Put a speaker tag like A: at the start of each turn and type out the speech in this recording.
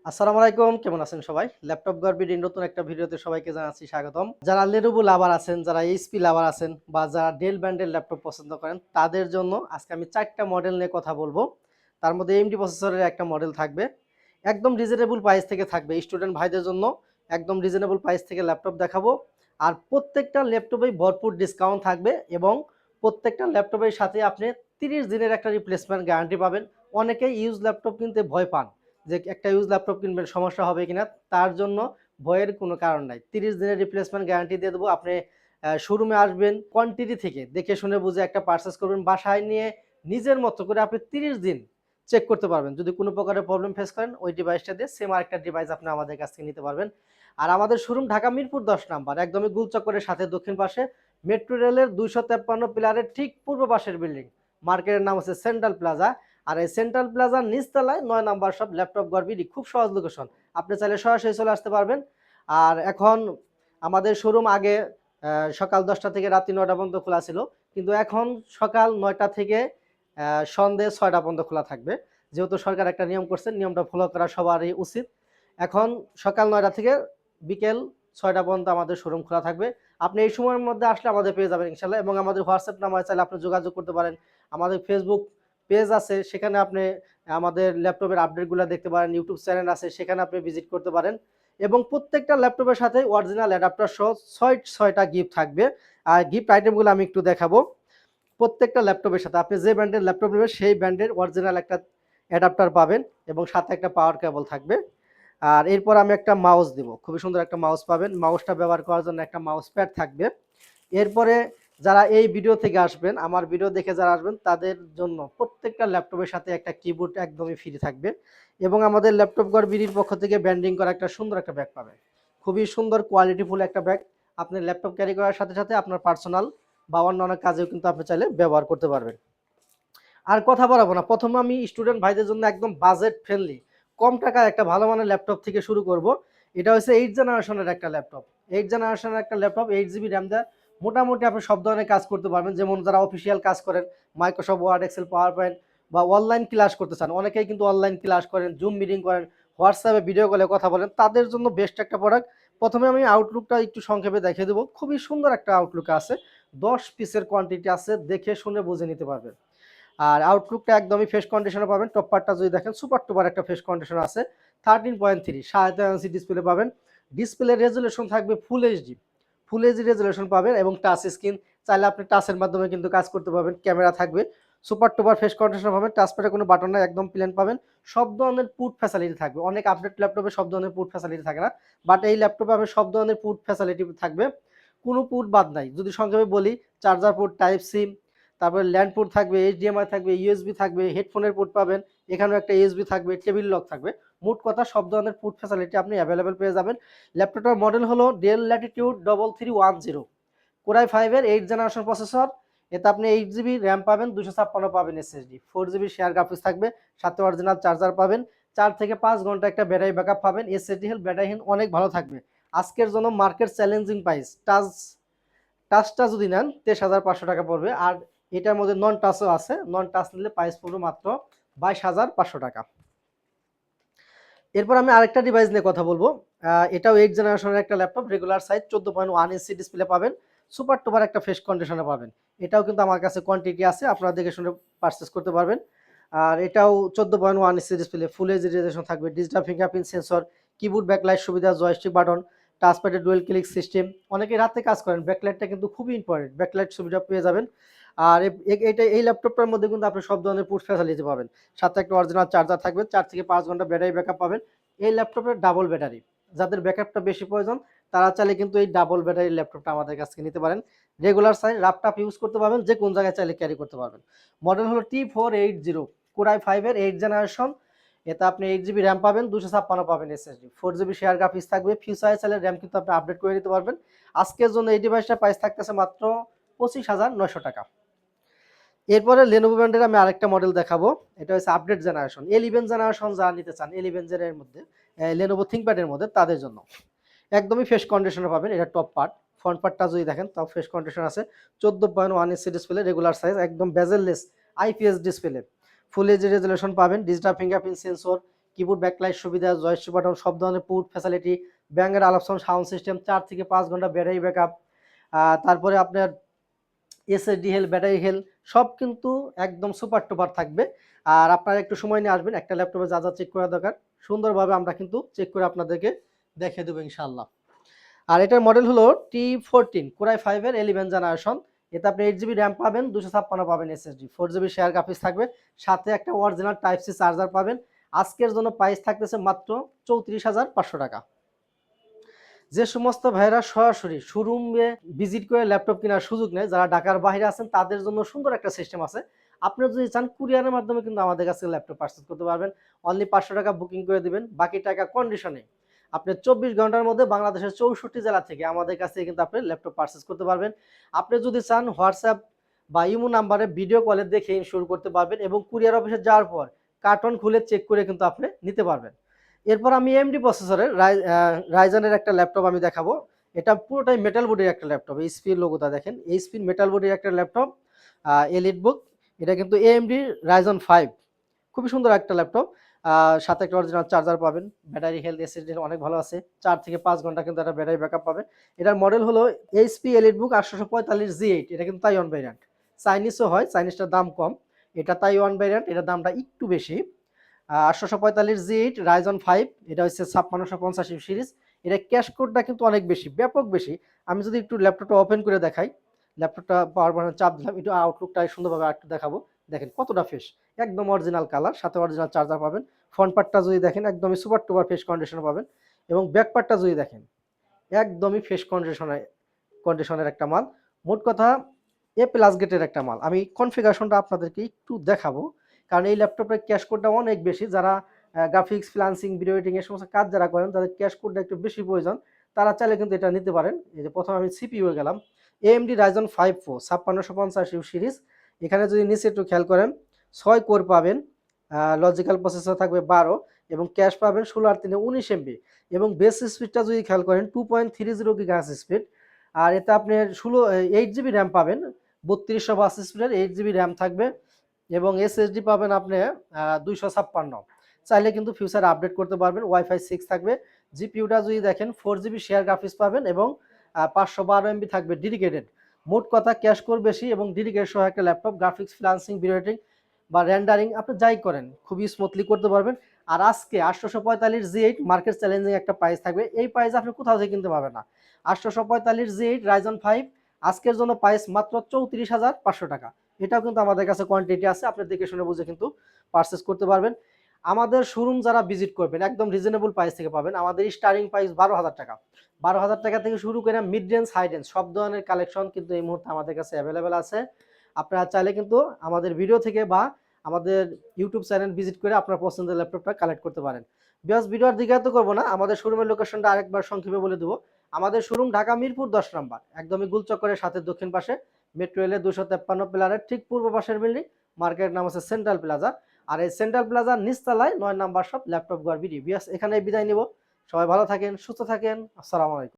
A: আসসালামু আলাইকুম, কেমন আছেন সবাই? ল্যাপটপ গর্বিডির নতুন একটা ভিডিওতে সবাইকে জানাচ্ছি স্বাগতম। যারা Lenovo লাভার আছেন, যারা HP লাভার আছেন বা যারা ডেল ব্র্যান্ডের ল্যাপটপ পছন্দ করেন তাদের জন্য আজকে আমি ৪ টা মডেল নিয়ে কথা বলবো। তার মধ্যে AMD প্রসেসরের একটা মডেল থাকবে। একদম রিজনেবল প্রাইস থেকে থাকবে। স্টুডেন্ট ভাইদের জন্য একদম রিজনেবল প্রাইস থেকে ল্যাপটপ দেখাবো। আর প্রত্যেকটা ল্যাপটপেই ভরপুর ডিসকাউন্ট থাকবে এবং প্রত্যেকটা ল্যাপটপের সাথে আপনি 30 দিনের একটা রিপ্লেসমেন্ট গ্যারান্টি পাবেন। অনেকেই ইউজ ল্যাপটপ কিনতে ভয় পান। যে একটা ইউজ ল্যাপটপ কিনবেন সমস্যা হবে কিনা, তার জন্য ভয়ের কোনো কারণ নাই। 30 দিনের রিপ্লেসমেন্ট গ্যারান্টি দিয়ে দেবো। আপনি শোরুমে আসবেন, কোয়ান্টিটি থেকে দেখে শুনে বুঝে একটা পারচেজ করবেন, বাসায় নিয়ে নিজের মতো করে আপনি 30 দিন চেক করতে পারবেন। যদি কোনো প্রকারের প্রবলেম ফেস করেন ওই ডিভাইসটা দিয়ে সেম আরেকটা ডিভাইস আপনি আমাদের কাছ থেকে নিতে পারবেন। আর আমাদের শোরুম ঢাকা মিরপুর 10 নাম্বার, একদমই গুলচক্করের সাথে দক্ষিণ পাশে, মেট্রো রেলের 253 পিলারের ঠিক পূর্ব পাশের বিল্ডিং। মার্কেটের নাম হচ্ছে সেন্ট্রাল প্লাজা। আর এই সেন্ট্রাল প্লাজার নিচতলায় ৯ নাম্বার শপ ল্যাপটপ গর্বিডি, খুব সহজ লোকেশন। আপনি চাইলে সরাসরি চলে আসতে পারবেন। আর এখন আমাদের শোরুম আগে সকাল 10টা থেকে রাত্রি 9টা পর্যন্ত খোলা ছিল, কিন্তু এখন সকাল 9টা থেকে সন্ধ্যে 6টা পর্যন্ত খোলা থাকবে। যেহেতু সরকার একটা নিয়ম করছে, নিয়মটা ফলো করা সবারই উচিত। এখন সকাল 9টা থেকে বিকেল 6টা পর্যন্ত আমাদের শোরুম খোলা থাকবে। আপনি এই সময়ের মধ্যে আসলে আমাদের পেয়ে যাবেন ইনশাল্লাহ। এবং আমাদের হোয়াটসঅ্যাপ নাম্বার চাইলে আপনি যোগাযোগ করতে পারেন। আমাদের ফেসবুক পেজ আছে, সেখানে আপনি আমাদের ল্যাপটপের আপডেটগুলো দেখতে পারেন। ইউটিউব চ্যানেল আছে, সেখানে আপনি ভিজিট করতে পারেন। এবং প্রত্যেকটা ল্যাপটপের সাথে অরিজিনাল অ্যাডাপ্টার সহ 6টা গিফট থাকবে। আর গিফট আইটেমগুলো আমি একটু দেখাবো। প্রত্যেকটা ল্যাপটপের সাথে আপনি যে ব্র্যান্ডের ল্যাপটপ নেবেন সেই ব্র্যান্ডের অরিজিনাল একটা অ্যাডাপ্টার পাবেন এবং সাথে একটা পাওয়ার কেবল থাকবে। আর এরপর আমি একটা মাউস দিব, খুবই সুন্দর একটা মাউস পাবেন। মাউসটা ব্যবহার করার জন্য একটা মাউস প্যাড থাকবে। এরপরে যারা এই ভিডিও থেকে আসবেন, আমার ভিডিও দেখে যারা আসবেন, তাদের জন্য প্রত্যেকটা ল্যাপটপের সাথে একটা কিবোর্ড একদমই ফ্রি থাকবে। এবং আমাদের ল্যাপটপ গড়বিডির পক্ষ থেকে ব্র্যান্ডিং করা একটা সুন্দর একটা ব্যাগ পাবেন। খুবই সুন্দর কোয়ালিটিফুল একটা ব্যাগ। আপনি ল্যাপটপ ক্যারি করার সাথে সাথে আপনার পার্সোনাল বা অন্যান্য কাজেও কিন্তু আপনি চাইলে ব্যবহার করতে পারবেন। আর কথা বাড়াবো না, প্রথমে আমি স্টুডেন্ট ভাইদের জন্য একদম বাজেট ফ্রেন্ডলি কম টাকায় একটা ভালো মানের ল্যাপটপ থেকে শুরু করব। এটা হচ্ছে 8 জেনারেশনের একটা ল্যাপটপ। 8 জেনারেশনের একটা ল্যাপটপ, 8 জিবি র্যাম দেয়। মোটামুটি আপনি সব ধরনের কাজ করতে পারবেন। যেমন যারা অফিসিয়াল কাজ করেন, Microsoft Word, Excel, PowerPoint, বা অনলাইন ক্লাস করতে চান, অনেকেই কিন্তু অনলাইন ক্লাস করেন, জুম মিটিং করেন, হোয়াটসঅ্যাপে ভিডিও কলে কথা বলেন, তাদের জন্য বেস্ট একটা প্রোডাক্ট। প্রথমে আমি আউটলুকটা একটু সংক্ষেপে দেখিয়ে দেবো। খুবই সুন্দর একটা আউটলুক আছে, 10 পিসের কোয়ান্টিটি আছে, দেখে শুনে বুঝে নিতে পারবেন। আর আউটলুকটা একদমই ফ্রেশ কন্ডিশনে পাবেন। টপ পার্টটা যদি দেখেন, সুপার টুপার একটা ফ্রেশ কন্ডিশন আছে। 13.3 5.3 ডিসপ্লে পাবেন। ডিসপ্লে রেজুলেশন থাকবে ফুল এইচডি রেজুলেশন পাবেন এবং টাচ স্ক্রিন, চাইলে আপনি টাচের মাধ্যমে কিন্তু কাজ করতে পারবেন। ক্যামেরা থাকবে, সুপার টুপার ফ্রেশ কন্ডিশন পাবেন। টাচপ্যাডে কোনো বাটন নাই, একদম প্লেন পাবেন। সব ধরনের পুট ফ্যাসিলিটি থাকবে। অনেক আপডেট ল্যাপটপে সব ধরনের পুট ফ্যাসিলিটি থাকে না, বাট এই ল্যাপটপে আপনি সব ধরনের পুট ফ্যাসিলিটি থাকবে, কোনো পুট বাদ নাই। যদি সংক্ষেপে বলি, চার্জার পোর্ট, টাইপ সি, তারপরে ল্যান্ড পোর্ট থাকবে, এইচডিএমআই থাকবে, ইউএসবি থাকবে, হেডফোনের পোর্ট পাবেন, এখানেও একটা ইউএসবি থাকবে, টেবিল লক থাকবে। মোট কথা সব ধরনের পোর্ট ফ্যাসিলিটি আপনি অ্যাভেলেবেল পেয়ে যাবেন। ল্যাপটপটার মডেল হলো ডেল ল্যাটিটিউড 3310, কোরাই 5-এর 8 জেনারেশন প্রসেসর। এতে আপনি 8 জিবি র্যাম পাবেন, 256 পাবেন এসএসডি, 4 জিবি শেয়ার গ্রাফিক্স থাকবে, সাথে অরিজিনাল চার্জার পাবেন, 4 থেকে 5 ঘন্টা একটা ব্যাটারি ব্যাকআপ পাবেন। এসএসডি হেলথ, ব্যাটারি হেলথ অনেক ভালো থাকবে। আজকের জন্য মার্কেট চ্যালেঞ্জিং প্রাইস, টাচটা যদি নেন 23,500 টাকা পড়বে। আর এটার মধ্যে নন টাচও আছে, নন টাচ নিলে প্রাইস পড়বে মাত্র 22,500 টাকা। এরপর আমি আরেকটা ডিভাইস নিয়ে কথা বলবো। এটাও 8 জেনারেশনের একটা laptop, regular size, 14.1 inch display পাবেন, সুপার টুপার একটা ফ্রেশ কন্ডিশনে পাবেন। এটাও কিন্তু আমার কাছে কোয়ান্টিটি আছে, আপনারা দেখে শুনে পারচেস করতে পারবেন। আর এটাও 14.1 inch display, full HD resolution থাকবে, digital fingerprint sensor, keyboard backlight সুবিধা, জয়স্টিক বাটন, টাচপ্যাডে ডুয়েল ক্লিক সিস্টেম। অনেকে রাতে কাজ করেন, ব্যাকলাইটটা কিন্তু খুবই ইম্পর্টেন্ট, ব্যাকলাইট সুবিধা পেয়ে যাবেন। আর এই ল্যাপটপটার মধ্যে কিন্তু আপনি সব ধরনের পুশ ফ্যাসিলিটি পাবেন। সাথে একটা অরিজিনাল চার্জার থাকবে, 4 থেকে 5 ঘন্টা ব্যাটারি ব্যাকআপ পাবেন। এই ল্যাপটপের ডাবল ব্যাটারি, যাদের ব্যাকআপটা বেশি প্রয়োজন তারা চাইলে কিন্তু এই ডাবল ব্যাটারি ল্যাপটপটা আমাদের কাছ থেকে নিতে পারেন। রেগুলার সাইজ, ল্যাপটপ ইউজ করতে পারবেন, যে কোন জায়গায় চাইলে ক্যারি করতে পারবেন। মডেল হলো T480, কোরাই 5-এর 8 জেনারেশন। এতে আপনি 8 জিবি র্যাম পাবেন, 256 পাবেন এসএসডি, 4 জিবি শেয়ার গ্রাফিক্স থাকবে। ফিউচারে চাইলে র্যাম কিন্তু আপনি আপডেট করে নিতে পারবেন। আজকের জন্য এই ডিভাইসটা প্রাইস থাকতেছে মাত্র 25,900 টাকা। এরপরে লেনোভো ব্র্যান্ডের আমি আরেকটা মডেল দেখাবো। এটা হচ্ছে আপডেট জেনারেশন, 11 জেনারেশন যারা নিতে চান, 11 জেনের মধ্যে লেনোভো থিংকপ্যাডের মধ্যে, তাদের জন্য একদমই ফ্রেশ কন্ডিশনে পাবেন। এটা টপ পার্ট, ফ্রন্ট পার্টটা যদি দেখেন তাও ফ্রেশ কন্ডিশন আছে। 14.1 ইঞ্চি ডিসপ্লে, রেগুলার সাইজ, একদম bezelless IPS display, full HD resolution পাবেন, digital fingerprint sensor, keyboard backlight সুবিধা, জয়স্টিক বাটন, সব ধরনের port facility, Bang and Olufsen sound system, 4 থেকে 5 ঘন্টা ব্যাটারি ব্যাকআপ, তারপরে আপনার এসএসডি হেলথ, ব্যাটারি হেলথ সব কিন্তু একদম সুপার টুপার থাকবে। আর আপনারা একটু সময় নিয়ে আসবেন, একটা ল্যাপটপে যা যা চেক করা দরকার সুন্দরভাবে আমরা কিন্তু চেক করে আপনাদেরকে দেখিয়ে দেবো ইনশাআল্লাহ। আর এটার মডেল হলো T14 Core i5 এর 11 জেনারেশন। এতে আপনি 8 জিবি র্যাম পাবেন, 256 পাবেন এসএসডি, 4 জিবি শেয়ার গ্রাফিক্স থাকবে, সাথে একটা অরিজিনাল টাইপ সি চার্জার পাবেন। আজকের জন্য প্রাইস থাকতেছে মাত্র 34,500 টাকা। যে সমস্ত ভাইরা সরাসরি শোরুমে ভিজিট করে ল্যাপটপ কেনার সুযোগ নেই, যারা ঢাকার বাইরে আছেন তাদের জন্য সুন্দর একটা সিস্টেম আছে। আপনি যদি চান কুরিয়ারের মাধ্যমে কিন্তু আমাদের কাছে ল্যাপটপ পারচেজ করতে পারবেন। অনলি 500 টাকা বুকিং করে দিবেন, বাকি টাকা কন্ডিশনে আপনি 24 ঘন্টার মধ্যে বাংলাদেশের 64 জেলা থেকে আমাদের কাছে কিন্তু আপনি ল্যাপটপ পারচেজ করতে পারবেন। আপনি যদি চান হোয়াটসঅ্যাপ বা ইমো নাম্বারে ভিডিও কলে দেখে ইনস্যুর করতে পারবেন এবং কুরিয়ার অফিসে যাওয়ার পর কার্টন খুলে চেক করে কিন্তু আপনি নিতে পারবেন। এরপর আমি এমডি প্রসেসরের রাইজেনের একটা ল্যাপটপ আমি দেখাবো। এটা পুরোটাই মেটাল বডির একটা ল্যাপটপ, এইচপি লোগোটা দেখেন, এইচপি মেটাল বডির একটা ল্যাপটপ, এলিট বুক। এটা কিন্তু এএমডি রাইজন 5, খুবই সুন্দর একটা ল্যাপটপ। সাথে একটা অরিজিনাল চার্জার পাবেন, ব্যাটারি হেলথ এসএসডি অনেক ভালো আছে, 4 থেকে 5 ঘন্টা কিন্তু একটা ব্যাটারি ব্যাকআপ পাবেন। এটার মডেল হলো এইচপি এলিট বুক 845G8। এটা কিন্তু তাইওয়ান ভ্যারিয়েন্ট, চাইনিজও হয়, চাইনিজটার দাম কম, এটা তাইওয়ান ভ্যারিয়েন্ট, এটার দামটা একটু বেশি। 845G8 রাইজন 5, এটা হচ্ছে 5650 সিরিজ। এটা ক্যাশ কোডটা কিন্তু অনেক বেশি, ব্যাপক বেশি। আমি যদি একটু ল্যাপটপটা ওপেন করে দেখাই, ল্যাপটপটা পাওয়ার বাটনে চাপ দিলাম, একটু আউটলুকটা সুন্দরভাবে একটু দেখাবো। দেখেন কতটা ফ্রেশ, একদম অরিজিনাল কালার, সাথে অরিজিনাল চার্জার পাবেন। ফ্রন্ট পার্টটা যদি দেখেন একদমই সুপার টুপার ফ্রেশ কন্ডিশনে পাবেন, এবং ব্যাক পার্টটা যদি দেখেন একদমই ফ্রেশ কন্ডিশনের একটা মাল। মোট কথা এ প্লাস গেটের একটা মাল। আমি কনফিগারেশনটা আপনাদেরকে একটু দেখাবো, কারণ এই ল্যাপটপের ক্যাশ কোডটা অনেক বেশি। যারা গ্রাফিক্স, ফ্রিল্যান্সিং, ভিডিও এডিটিং এর সমস্ত কাজ যারা করেন তাদের ক্যাশ কোডটা একটু বেশি প্রয়োজন, তারা চাইলে কিন্তু এটা নিতে পারেন। এই যে প্রথমে আমি সিপিইউ এ গেলাম, এএমডি রাইজন 5 প্রো 5650 সিরিজ। এখানে যদি নিচে একটু খেয়াল করেন 6 কোর পাবেন, লজিক্যাল প্রসেসর থাকবে 12, এবং ক্যাশ পাবেন 16 আর 3 19 এমবি, এবং বেস স্পিডটা যদি খেয়াল করেন 2.30 গিগাহার্টজ স্পিড। আর এতে আপনি 8 জিবি র্যাম পাবেন, 3252 স্পিডের 8 জিবি র্যাম থাকবে, এবং এসএসডি পাবেন আপনি 256। চাইলে কিন্তু ফিউচার আপডেট করতে পারবেন, ওয়াইফাই 6 থাকবে। জিপিইউটা যদি দেখেন 4 জিবি শেয়ার গ্রাফিক্স পাবেন, এবং 512 এমবি থাকবে ডেডিকেটেড। মোট কথা ক্যাশ কোর বেশি এবং ডেডিকেটেড সহ একটা laptop, graphics, freelancing, video editing বা রেন্ডারিং আপনি যাই করেন খুবই স্মুথলি করতে পারবেন। আর আজকে 845G8 মার্কেট চ্যালেঞ্জিং একটা প্রাইস থাকবে, এই প্রাইস আপনি কোথাও থেকে কিনতে পারবেন না। 845G8 রাইজন 5 আজকের জন্য প্রাইস মাত্র 34,500 টাকা। এটাও কিন্তু আমাদের কাছে কোয়ান্টিটি আছে, আপনি দেখে শুনে বুঝে কিন্তু পারচেজ করতে পারবেন। আমাদের শোরুম যারা ভিজিট করবেন একদম রিজনেবল প্রাইস থেকে পাবেন। আমাদের স্টার্টিং প্রাইস 12,000 টাকা, 12,000 টাকা থেকে শুরু করে মিড রেঞ্জ, হাই রেঞ্জ সব ধরনের কালেকশন কিন্তু এই মুহূর্তে আমাদের কাছে অ্যাভেলেবেল আছে। আপনারা চাইলে কিন্তু আমাদের ভিডিও থেকে বা আমাদের ইউটিউব চ্যানেল ভিজিট করে আপনার পছন্দের ল্যাপটপটা কালেক্ট করতে পারেন। বিকজ ভিডিও আর দীর্ঘায়িত করবো না, আমাদের শোরুমের লোকেশনটা আরেকবার সংক্ষেপে বলে দেবো। আমাদের শোরুম ঢাকা মিরপুর 10 নম্বর, একদমই গুলচক্করের সাথে দক্ষিণ পাশে, মেট্রো রেলের 253 পিলারের ঠিক পূর্ব পাশের বিল্ডিং। মার্কেটের নাম হচ্ছে সেন্ট্রাল প্লাজা। আর এই সেন্ট্রাল প্লাজার নিচতলায় 9 নম্বর শপ ল্যাপটপ গড় ভিডিও। বিয়াস এখানে বিদায় নিব। সবাই ভালো থাকেন, সুস্থ থাকেন, আসসালামু আলাইকুম।